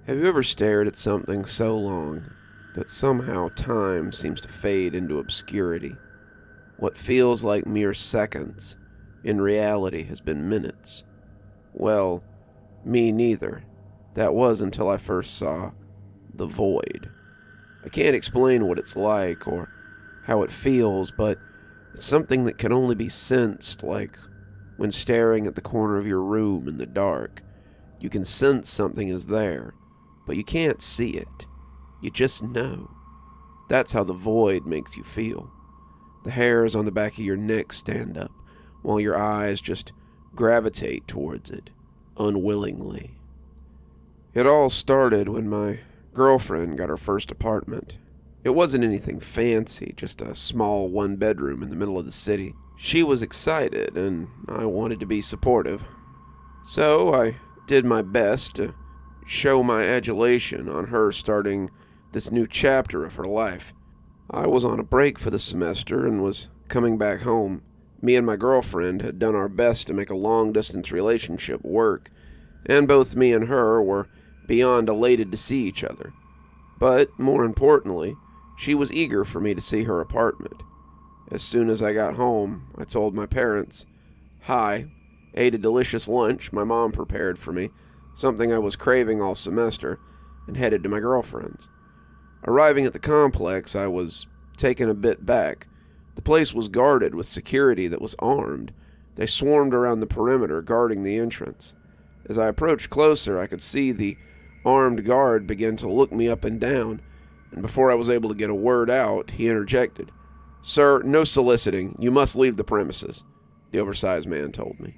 Have you ever stared at something so long that somehow time seems to fade into obscurity? What feels like mere seconds, in reality has been minutes. Well, me neither. That was until I first saw the void. I can't explain what it's like or how it feels, but it's something that can only be sensed, like when staring at the corner of your room in the dark. You can sense something is there, but you can't see it. You just know. That's how the void makes you feel. The hairs on the back of your neck stand up, while your eyes just gravitate towards it, unwillingly. It all started when my girlfriend got her first apartment. It wasn't anything fancy, just a small one-bedroom in the middle of the city. She was excited, and I wanted to be supportive. So I did my best to show my adulation on her starting this new chapter of her life. I was on a break for the semester and was coming back home. Me and my girlfriend had done our best to make a long-distance relationship work, and both me and her were beyond elated to see each other. But, more importantly, she was eager for me to see her apartment. As soon as I got home, I told my parents, hi, ate a delicious lunch my mom prepared for me, something I was craving all semester, and headed to my girlfriend's. Arriving at the complex, I was taken a bit back. The place was guarded with security that was armed. They swarmed around the perimeter, guarding the entrance. As I approached closer, I could see the armed guard begin to look me up and down, and before I was able to get a word out, he interjected. Sir, no soliciting. You must leave the premises, the oversized man told me.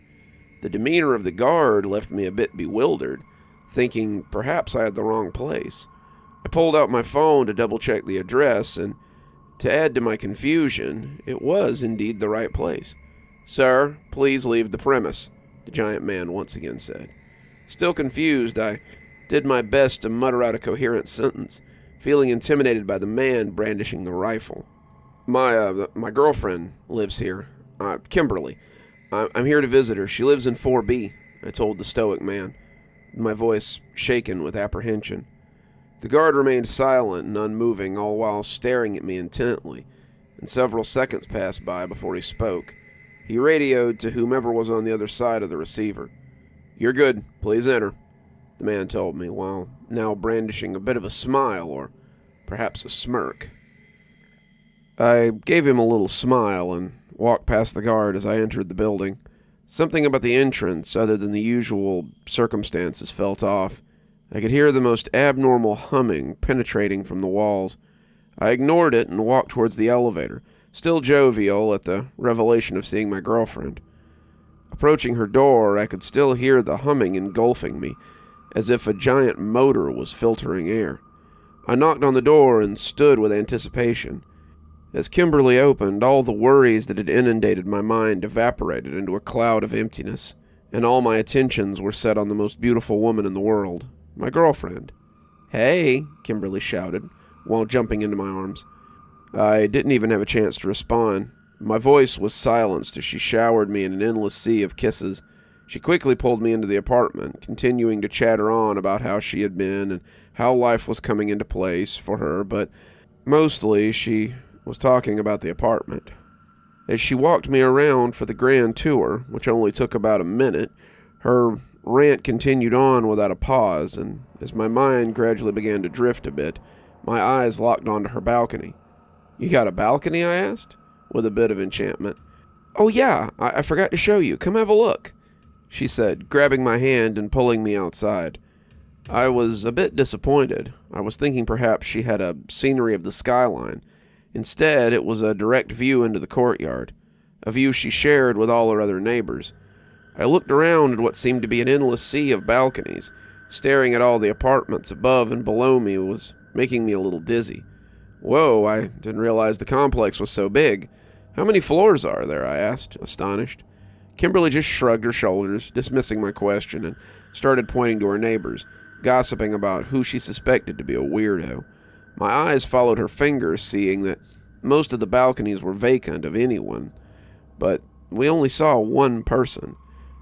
The demeanor of the guard left me a bit bewildered, thinking perhaps I had the wrong place. I pulled out my phone to double-check the address, and to add to my confusion, it was indeed the right place. Sir, please leave the premise, the giant man once again said. Still confused, I did my best to mutter out a coherent sentence, feeling intimidated by the man brandishing the rifle. My girlfriend lives here, Kimberly. I'm here to visit her. She lives in 4B, I told the stoic man, my voice shaken with apprehension. The guard remained silent and unmoving, all while staring at me intently, and several seconds passed by before he spoke. He radioed to whomever was on the other side of the receiver. You're good. Please enter, the man told me, while now brandishing a bit of a smile, or perhaps a smirk. I gave him a little smile and walked past the guard as I entered the building. Something about the entrance, other than the usual circumstances, felt off. I could hear the most abnormal humming penetrating from the walls. I ignored it and walked towards the elevator, still jovial at the revelation of seeing my girlfriend. Approaching her door, I could still hear the humming engulfing me, as if a giant motor was filtering air. I knocked on the door and stood with anticipation. As Kimberly opened, all the worries that had inundated my mind evaporated into a cloud of emptiness, and all my attentions were set on the most beautiful woman in the world, my girlfriend. Hey, Kimberly shouted, while jumping into my arms. I didn't even have a chance to respond. My voice was silenced as she showered me in an endless sea of kisses. She quickly pulled me into the apartment, continuing to chatter on about how she had been and how life was coming into place for her, but mostly she was talking about the apartment. As she walked me around for the grand tour, which only took about a minute, her rant continued on without a pause, and as my mind gradually began to drift a bit, my eyes locked onto her balcony. You got a balcony? I asked, with a bit of enchantment. Oh yeah, I forgot to show you. Come have a look, she said, grabbing my hand and pulling me outside. I was a bit disappointed. I was thinking perhaps she had a scenery of the skyline. Instead, it was a direct view into the courtyard, a view she shared with all her other neighbors. I looked around at what seemed to be an endless sea of balconies. Staring at all the apartments above and below me was making me a little dizzy. Whoa, I didn't realize the complex was so big. How many floors are there? I asked, astonished. Kimberly just shrugged her shoulders, dismissing my question, and started pointing to her neighbors, gossiping about who she suspected to be a weirdo. My eyes followed her fingers, seeing that most of the balconies were vacant of anyone, but we only saw one person.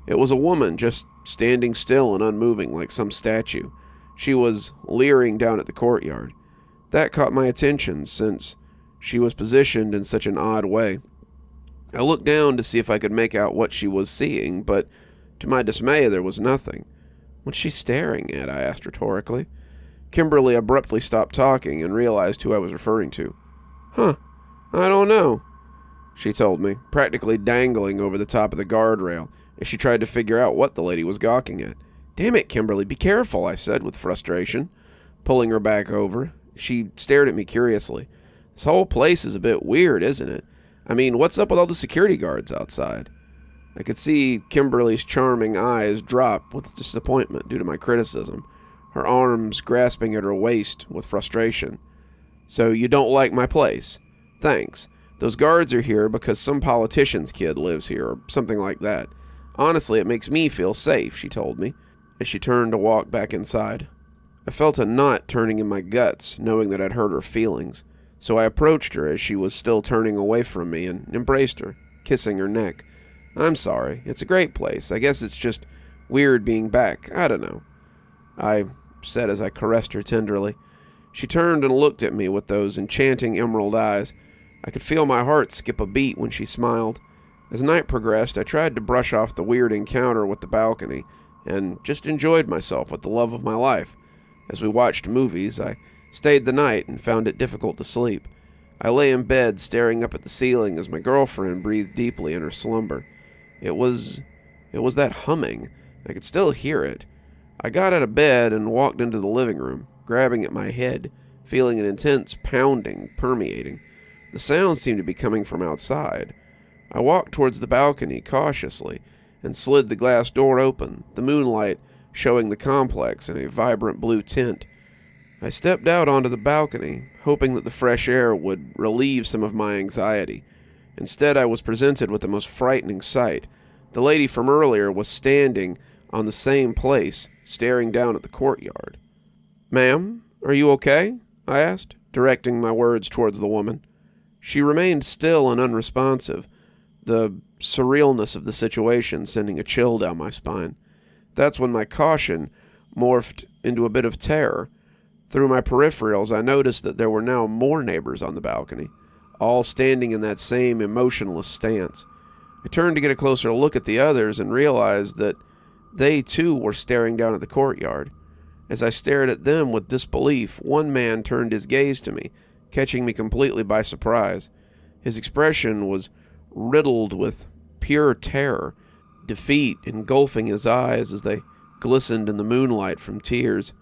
It was a woman, just standing still and unmoving like some statue. She was leering down at the courtyard. That caught my attention since she was positioned in such an odd way. I looked down to see if I could make out what she was seeing, but to my dismay there was nothing. "What's she staring at?" I asked rhetorically. Kimberly abruptly stopped talking and realized who I was referring to. "Huh, I don't know," she told me, practically dangling over the top of the guardrail as she tried to figure out what the lady was gawking at. "Damn it, Kimberly, be careful," I said with frustration, pulling her back over. She stared at me curiously. "This whole place is a bit weird, isn't it? I mean, what's up with all the security guards outside?" I could see Kimberly's charming eyes drop with disappointment due to my criticism, her arms grasping at her waist with frustration. "So you don't like my place? Thanks. Those guards are here because some politician's kid lives here, or something like that. Honestly, it makes me feel safe," she told me, as she turned to walk back inside. I felt a knot turning in my guts, knowing that I'd hurt her feelings, so I approached her as she was still turning away from me and embraced her, kissing her neck. "I'm sorry. It's a great place. I guess it's just weird being back. I don't know," I said as I caressed her tenderly. She turned and looked at me with those enchanting emerald eyes. I could feel my heart skip a beat when she smiled. As night progressed, I tried to brush off the weird encounter with the balcony and just enjoyed myself with the love of my life. As we watched movies, I stayed the night and found it difficult to sleep. I lay in bed staring up at the ceiling as my girlfriend breathed deeply in her slumber. It was that humming. I could still hear it. I got out of bed and walked into the living room, grabbing at my head, feeling an intense pounding permeating. The sound seemed to be coming from outside. I walked towards the balcony cautiously and slid the glass door open, the moonlight showing the complex in a vibrant blue tint. I stepped out onto the balcony, hoping that the fresh air would relieve some of my anxiety. Instead, I was presented with the most frightening sight. The lady from earlier was standing on the same place, staring down at the courtyard. "Ma'am, are you okay?" I asked, directing my words towards the woman. She remained still and unresponsive, the surrealness of the situation sending a chill down my spine. That's when my caution morphed into a bit of terror. Through my peripherals, I noticed that there were now more neighbors on the balcony, all standing in that same emotionless stance. I turned to get a closer look at the others and realized that they too were staring down at the courtyard. As I stared at them with disbelief, one man turned his gaze to me, catching me completely by surprise. His expression was riddled with pure terror, defeat engulfing his eyes as they glistened in the moonlight from tears.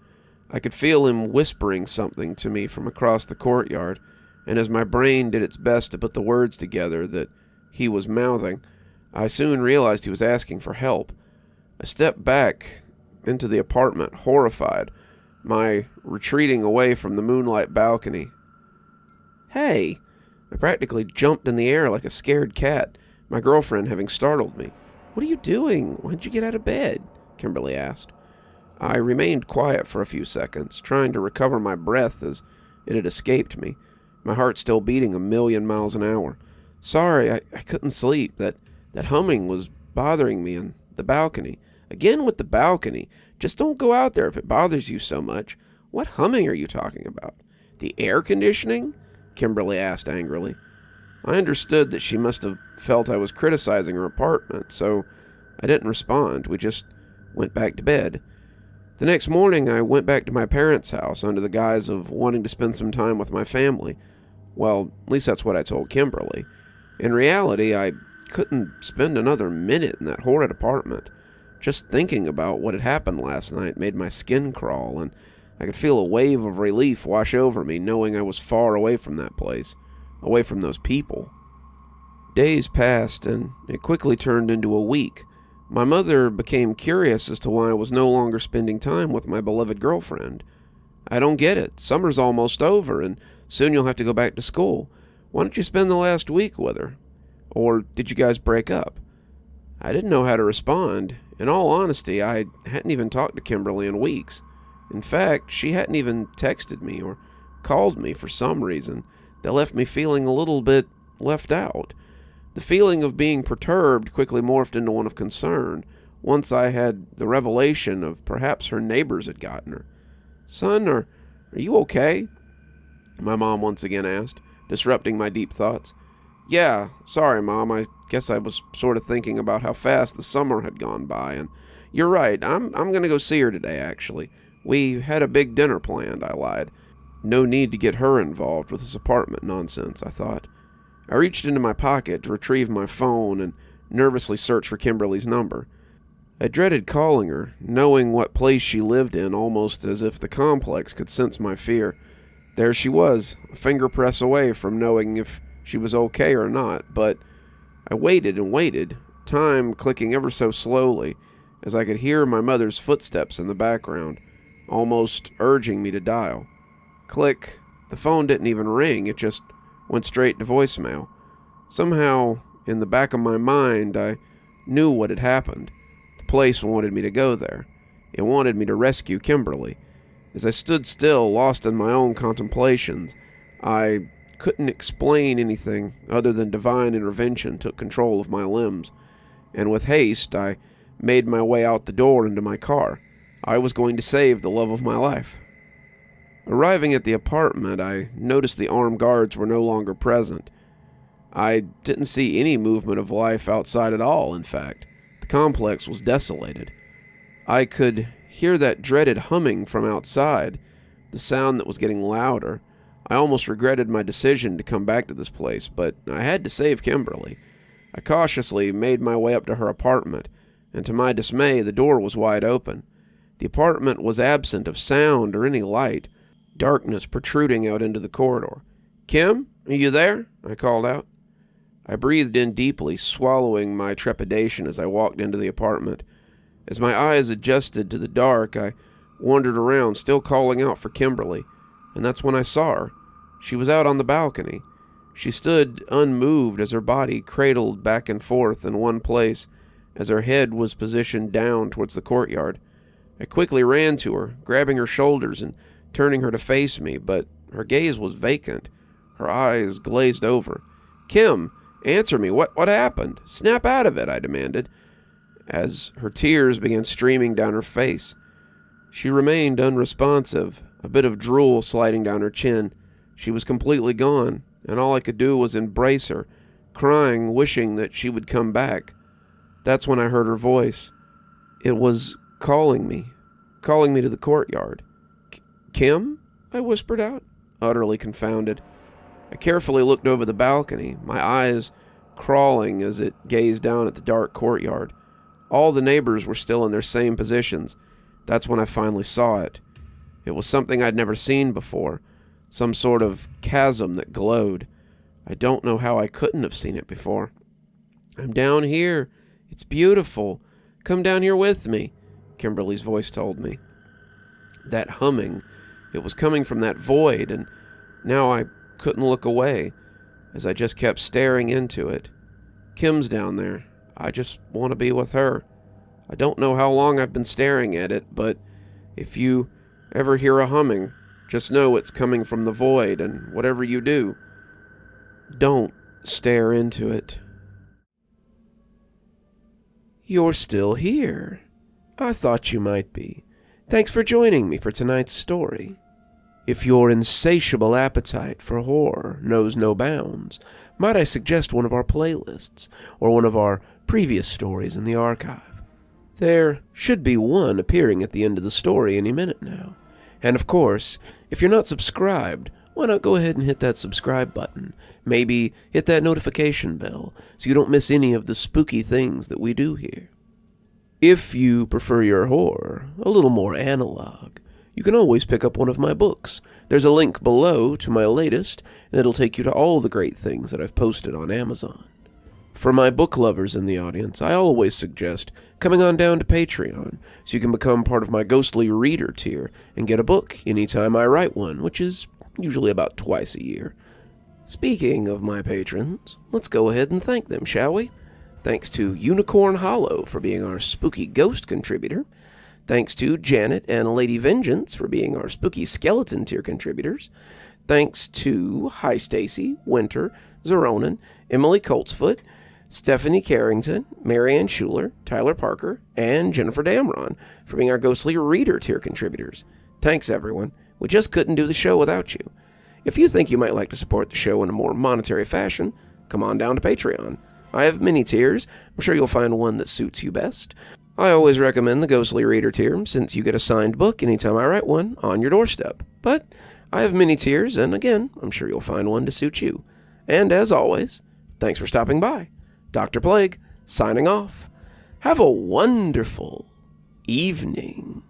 I could feel him whispering something to me from across the courtyard, and as my brain did its best to put the words together that he was mouthing, I soon realized he was asking for help. I stepped back into the apartment, horrified, my retreating away from the moonlight balcony. "Hey!" I practically jumped in the air like a scared cat, my girlfriend having startled me. "What are you doing? Why'd you get out of bed?" Kimberly asked. I remained quiet for a few seconds, trying to recover my breath as it had escaped me, my heart still beating 1,000,000 miles an hour. "Sorry, I couldn't sleep. That humming was bothering me in the balcony." "Again with the balcony. Just don't go out there if it bothers you so much. What humming are you talking about? The air conditioning?" Kimberly asked angrily. I understood that she must have felt I was criticizing her apartment, so I didn't respond. We just went back to bed. The next morning, I went back to my parents' house under the guise of wanting to spend some time with my family. Well, at least that's what I told Kimberly. In reality, I couldn't spend another minute in that horrid apartment. Just thinking about what had happened last night made my skin crawl, and I could feel a wave of relief wash over me knowing I was far away from that place, away from those people. Days passed, and it quickly turned into a week. My mother became curious as to why I was no longer spending time with my beloved girlfriend. "I don't get it. Summer's almost over, and soon you'll have to go back to school. Why don't you spend the last week with her? Or did you guys break up?" I didn't know how to respond. In all honesty, I hadn't even talked to Kimberly in weeks. In fact, she hadn't even texted me or called me for some reason that left me feeling a little bit left out. The feeling of being perturbed quickly morphed into one of concern once I had the revelation of perhaps her neighbors had gotten her. Son, are you okay? My mom once again asked, disrupting my deep thoughts. Yeah, sorry, Mom. I guess I was sort of thinking about how fast the summer had gone by, and you're right. I'm going to go see her today, actually. We had a big dinner planned, I lied. No need to get her involved with this apartment nonsense, I thought. I reached into my pocket to retrieve my phone and nervously searched for Kimberly's number. I dreaded calling her, knowing what place she lived in, almost as if the complex could sense my fear. There she was, a finger press away from knowing if she was okay or not, but I waited and waited, time clicking ever so slowly, as I could hear my mother's footsteps in the background, almost urging me to dial. Click. The phone didn't even ring, it just went straight to voicemail. Somehow, in the back of my mind, I knew what had happened. The place wanted me to go there. It wanted me to rescue Kimberly. As I stood still, lost in my own contemplations, I couldn't explain anything other than divine intervention took control of my limbs, and with haste I made my way out the door into my car. I was going to save the love of my life. Arriving at the apartment, I noticed the armed guards were no longer present. I didn't see any movement of life outside at all, in fact. The complex was desolated. I could hear that dreaded humming from outside, the sound that was getting louder. I almost regretted my decision to come back to this place, but I had to save Kimberly. I cautiously made my way up to her apartment, and to my dismay, the door was wide open. The apartment was absent of sound or any light, darkness protruding out into the corridor. "Kim, are you there?" I called out. I breathed in deeply, swallowing my trepidation as I walked into the apartment. As my eyes adjusted to the dark, I wandered around, still calling out for Kimberly, and that's when I saw her. She was out on the balcony. She stood unmoved as her body cradled back and forth in one place, as her head was positioned down towards the courtyard. I quickly ran to her, grabbing her shoulders and turning her to face me, but her gaze was vacant. Her eyes glazed over. "Kim, answer me. What happened? Snap out of it," I demanded, as her tears began streaming down her face. She remained unresponsive, a bit of drool sliding down her chin. She was completely gone, and all I could do was embrace her, crying, wishing that she would come back. That's when I heard her voice. It was calling me to the courtyard. "Kim?" I whispered out, utterly confounded. I carefully looked over the balcony, my eyes crawling as it gazed down at the dark courtyard. All the neighbors were still in their same positions. That's when I finally saw it. It was something I'd never seen before, some sort of chasm that glowed. I don't know how I couldn't have seen it before. "I'm down here. It's beautiful. Come down here with me," Kimberly's voice told me. That humming, it was coming from that void, and now I couldn't look away, as I just kept staring into it. Kim's down there. I just want to be with her. I don't know how long I've been staring at it, but if you ever hear a humming, just know it's coming from the void, and whatever you do, don't stare into it. You're still here. I thought you might be. Thanks for joining me for tonight's story. If your insatiable appetite for horror knows no bounds, might I suggest one of our playlists, or one of our previous stories in the archive? There should be one appearing at the end of the story any minute now. And of course, if you're not subscribed, why not go ahead and hit that subscribe button? Maybe hit that notification bell so you don't miss any of the spooky things that we do here. If you prefer your horror a little more analog, you can always pick up one of my books. There's a link below to my latest, and it'll take you to all the great things that I've posted on Amazon. For my book lovers in the audience, I always suggest coming on down to Patreon so you can become part of my ghostly reader tier and get a book anytime I write one, which is usually about twice a year. Speaking of my patrons, let's go ahead and thank them, shall we? Thanks to Unicorn Hollow for being our spooky ghost contributor. Thanks to Janet and Lady Vengeance for being our spooky skeleton tier contributors. Thanks to Hi Stacy, Winter, Xaronan, Emily Coltsfoot, Stephanie Carrington, Marianne Schuler, Tyler Parker, and Jennifer Damron for being our ghostly reader tier contributors. Thanks, everyone. We just couldn't do the show without you. If you think you might like to support the show in a more monetary fashion, come on down to Patreon. I have many tiers. I'm sure you'll find one that suits you best. I always recommend the Ghostly Reader tier, since you get a signed book anytime I write one on your doorstep. But I have many tiers, and again, I'm sure you'll find one to suit you. And as always, thanks for stopping by. Dr. Plague, signing off. Have a wonderful evening.